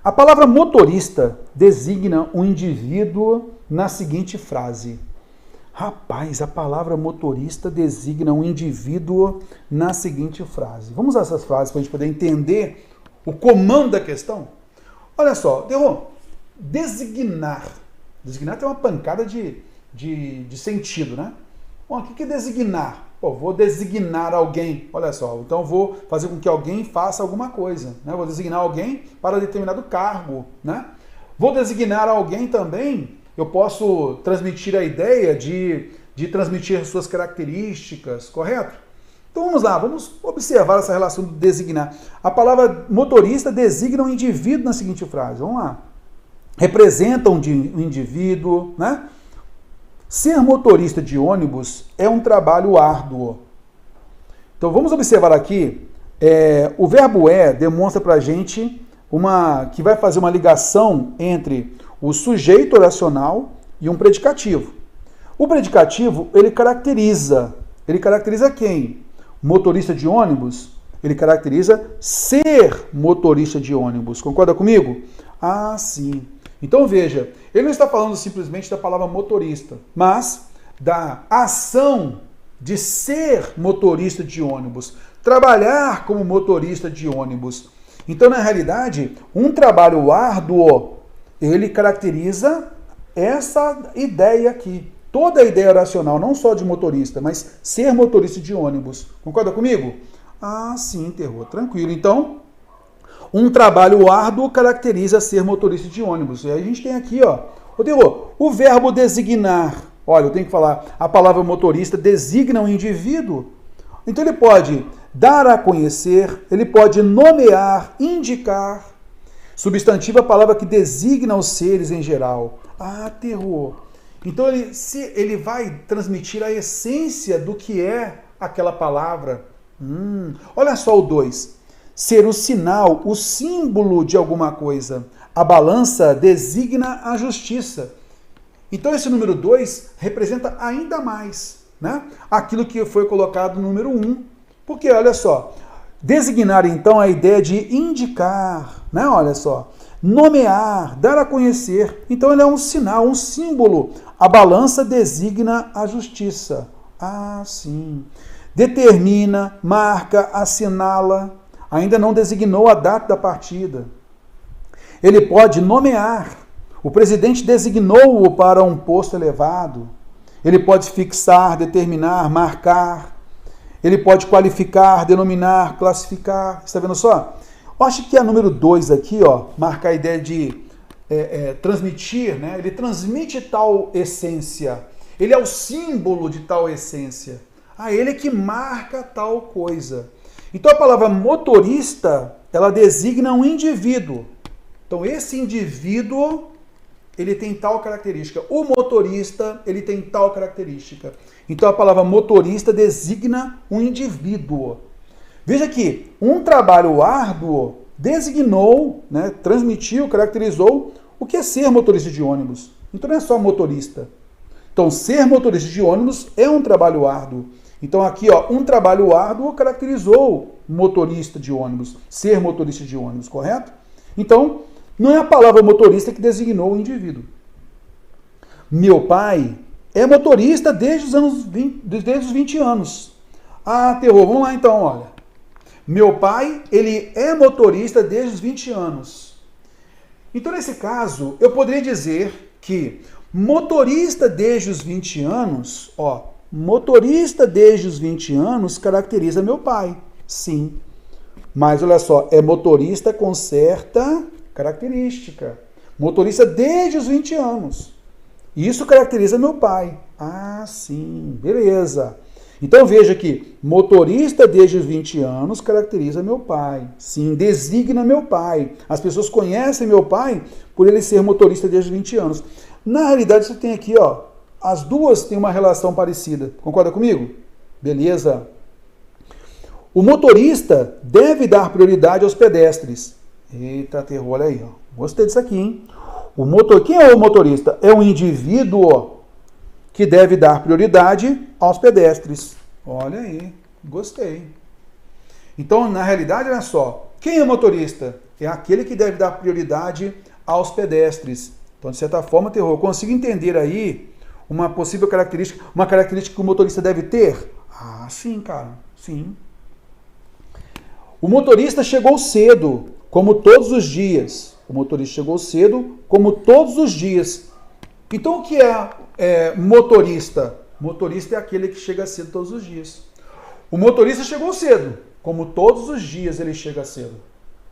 A palavra motorista designa um indivíduo na seguinte frase. Rapaz, a palavra motorista designa um indivíduo na seguinte frase. Vamos usar essas frases para a gente poder entender o comando da questão? Olha só, Derrô, designar. Designar tem uma pancada de sentido, né? Bom, o que é designar? Pô, vou designar alguém, olha só, então vou fazer com que alguém faça alguma coisa, né? Vou designar alguém para determinado cargo, né? Vou designar alguém também, eu posso transmitir a ideia de transmitir suas características, correto? Então vamos lá, vamos observar essa relação do designar. A palavra motorista designa um indivíduo na seguinte frase, vamos lá. Representa um indivíduo, né? Ser motorista de ônibus é um trabalho árduo. Então vamos observar aqui, o verbo demonstra para a gente que vai fazer uma ligação entre o sujeito oracional e um predicativo. O predicativo, ele caracteriza quem? Motorista de ônibus, ele caracteriza ser motorista de ônibus. Concorda comigo? Ah, sim. Então veja, ele não está falando simplesmente da palavra motorista, mas da ação de ser motorista de ônibus, trabalhar como motorista de ônibus. Então, na realidade, um trabalho árduo, ele caracteriza essa ideia aqui. Toda a ideia racional, não só de motorista, mas ser motorista de ônibus. Concorda comigo? Ah, sim, Terror, tranquilo. Então, um trabalho árduo caracteriza ser motorista de ônibus. E aí a gente tem aqui, ó, Terror, o verbo designar. Olha, eu tenho que falar, a palavra motorista designa um indivíduo. Então ele pode dar a conhecer, ele pode nomear, indicar. Substantivo é a palavra que designa os seres em geral. Ah, Terror. Então ele vai transmitir a essência do que é aquela palavra. Olha só o 2. Ser o sinal, o símbolo de alguma coisa. A balança designa a justiça. Então esse número 2 representa ainda mais, né, aquilo que foi colocado no número 1. Porque, olha só, designar então a ideia de indicar, né, olha só, nomear, dar a conhecer. Então ele é um sinal, um símbolo. A balança designa a justiça. Ah, sim. Determina, marca, assinala. Ainda não designou a data da partida. Ele pode nomear. O presidente designou-o para um posto elevado. Ele pode fixar, determinar, marcar. Ele pode qualificar, denominar, classificar. Está vendo só? Eu acho que a número 2 aqui, ó, marca a ideia de transmitir, né? Ele transmite tal essência. Ele é o símbolo de tal essência. Ele que marca tal coisa. Então a palavra motorista, ela designa um indivíduo. Então esse indivíduo, ele tem tal característica. O motorista, ele tem tal característica. Então a palavra motorista designa um indivíduo. Veja que um trabalho árduo designou, né, transmitiu, caracterizou o que é ser motorista de ônibus. Então não é só motorista. Então ser motorista de ônibus é um trabalho árduo. Então aqui, ó, um trabalho árduo caracterizou motorista de ônibus, ser motorista de ônibus, correto? Então, não é a palavra motorista que designou o indivíduo. Meu pai é motorista desde os 20 anos. Ah, Terror, vamos lá então, olha. Meu pai, ele é motorista desde os 20 anos. Então, nesse caso, eu poderia dizer que motorista desde os 20 anos, ó, motorista desde os 20 anos caracteriza meu pai, sim. Mas olha só, é motorista com certa característica. Motorista desde os 20 anos. Isso caracteriza meu pai. Ah, sim, beleza. Então veja que motorista desde os 20 anos caracteriza meu pai. Sim, designa meu pai. As pessoas conhecem meu pai por ele ser motorista desde os 20 anos. Na realidade, você tem aqui, ó, as duas têm uma relação parecida. Concorda comigo? Beleza. O motorista deve dar prioridade aos pedestres. Eita, Terror, olha aí, ó. Gostei disso aqui, hein? Quem é o motorista? É um indivíduo que deve dar prioridade aos pedestres. Olha aí, gostei. Então, na realidade, olha só. Quem é o motorista? é aquele que deve dar prioridade aos pedestres. Então, de certa forma, Terror, eu consigo entender aí uma possível característica, uma característica que o motorista deve ter? Ah, sim, cara, sim. O motorista chegou cedo, como todos os dias. O motorista chegou cedo, como todos os dias. Então, o que é motorista? Motorista é aquele que chega cedo todos os dias. O motorista chegou cedo, como todos os dias ele chega cedo.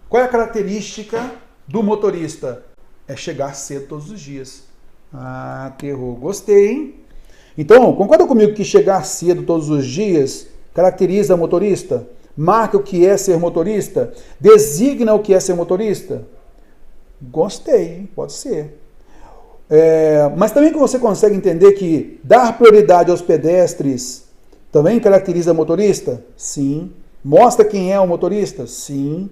Qual é a característica do motorista? É chegar cedo todos os dias. Ah, Terror, gostei, hein? Então, concorda comigo que chegar cedo todos os dias caracteriza motorista? Marca o que é ser motorista? Designa o que é ser motorista? Gostei, hein? Pode ser. Mas também que você consegue entender que dar prioridade aos pedestres também caracteriza motorista? Sim. Mostra quem é o motorista? Sim.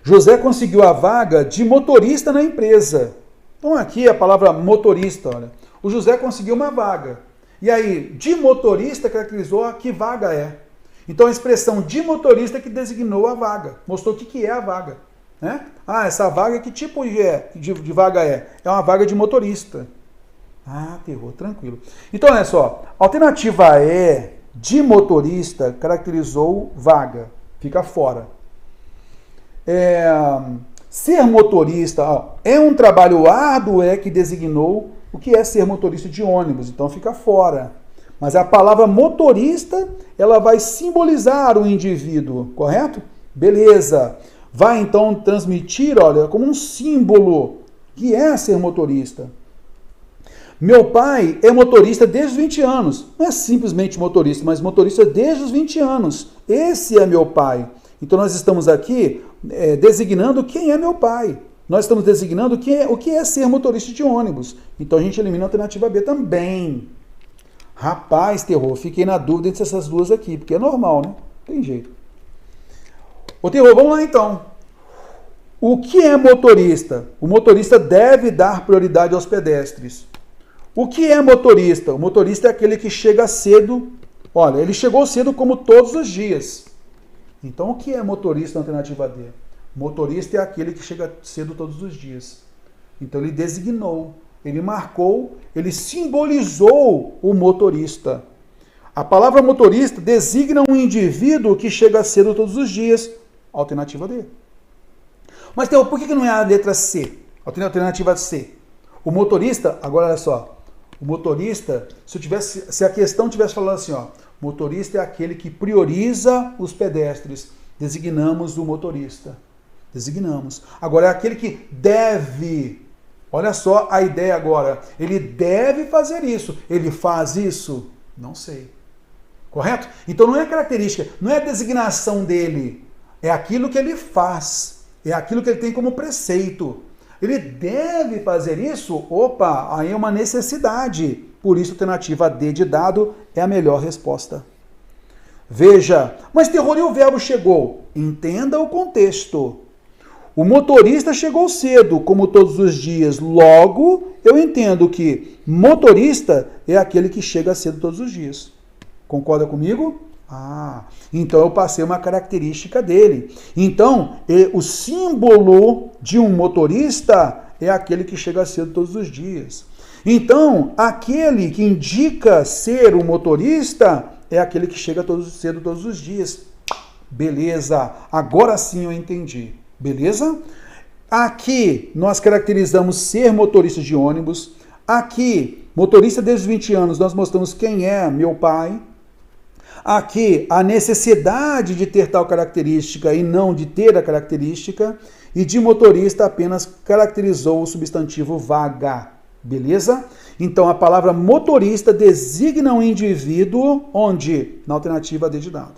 José conseguiu a vaga de motorista na empresa. Então aqui a palavra motorista, olha. O José conseguiu uma vaga. E aí, de motorista caracterizou a que vaga é. Então a expressão de motorista que designou a vaga. Mostrou o que é a vaga. Né? Ah, essa vaga, que tipo de vaga é? É uma vaga de motorista. Ah, Terror, tranquilo. Então, olha só. A alternativa E, de motorista, caracterizou vaga. Fica fora. Ser motorista é um trabalho árduo, que designou o que é ser motorista de ônibus. Então, fica fora. Mas a palavra motorista, ela vai simbolizar o indivíduo, correto? Beleza. Vai então transmitir, olha, como um símbolo que é ser motorista. Meu pai é motorista desde os 20 anos. Não é simplesmente motorista, mas motorista desde os 20 anos. Esse é meu pai. Então nós estamos aqui designando quem é meu pai. Nós estamos designando o que é ser motorista de ônibus. Então a gente elimina a alternativa B também. Rapaz, Terror, fiquei na dúvida entre essas duas aqui, porque é normal, né? Tem jeito. Ô, Terror, vamos lá então. O que é motorista? O motorista deve dar prioridade aos pedestres. O que é motorista? O motorista é aquele que chega cedo. Olha, ele chegou cedo como todos os dias. Então, o que é motorista na alternativa D? Motorista é aquele que chega cedo todos os dias. Então, ele designou, ele marcou, ele simbolizou o motorista. A palavra motorista designa um indivíduo que chega cedo todos os dias. Alternativa D. Mas, Theo, por que não é a letra C? Alternativa C. O motorista, agora olha só, o motorista, se a questão tivesse falando assim, ó, motorista é aquele que prioriza os pedestres. Designamos o motorista. Designamos. Agora é aquele que deve. Olha só a ideia agora. Ele deve fazer isso. Ele faz isso? Não sei. Correto? Então não é característica, não é a designação dele. É aquilo que ele faz. É aquilo que ele tem como preceito. Ele deve fazer isso? Opa, aí é uma necessidade. Por isso, a alternativa D de dado é a melhor resposta. Veja, mas Terror, e o verbo chegou? Entenda o contexto. O motorista chegou cedo, como todos os dias. Logo, eu entendo que motorista é aquele que chega cedo todos os dias. Concorda comigo? Ah, então eu passei uma característica dele. Então, o símbolo de um motorista é aquele que chega cedo todos os dias. Então, aquele que indica ser um motorista é aquele que chega cedo todos os dias. Beleza, agora sim eu entendi. Beleza? Aqui nós caracterizamos ser motorista de ônibus. Aqui, motorista desde os 20 anos, nós mostramos quem é meu pai. Aqui, a necessidade de ter tal característica e não de ter a característica. E de motorista apenas caracterizou o substantivo vaga. Beleza? Então, a palavra motorista designa um indivíduo onde? Na alternativa D de dado.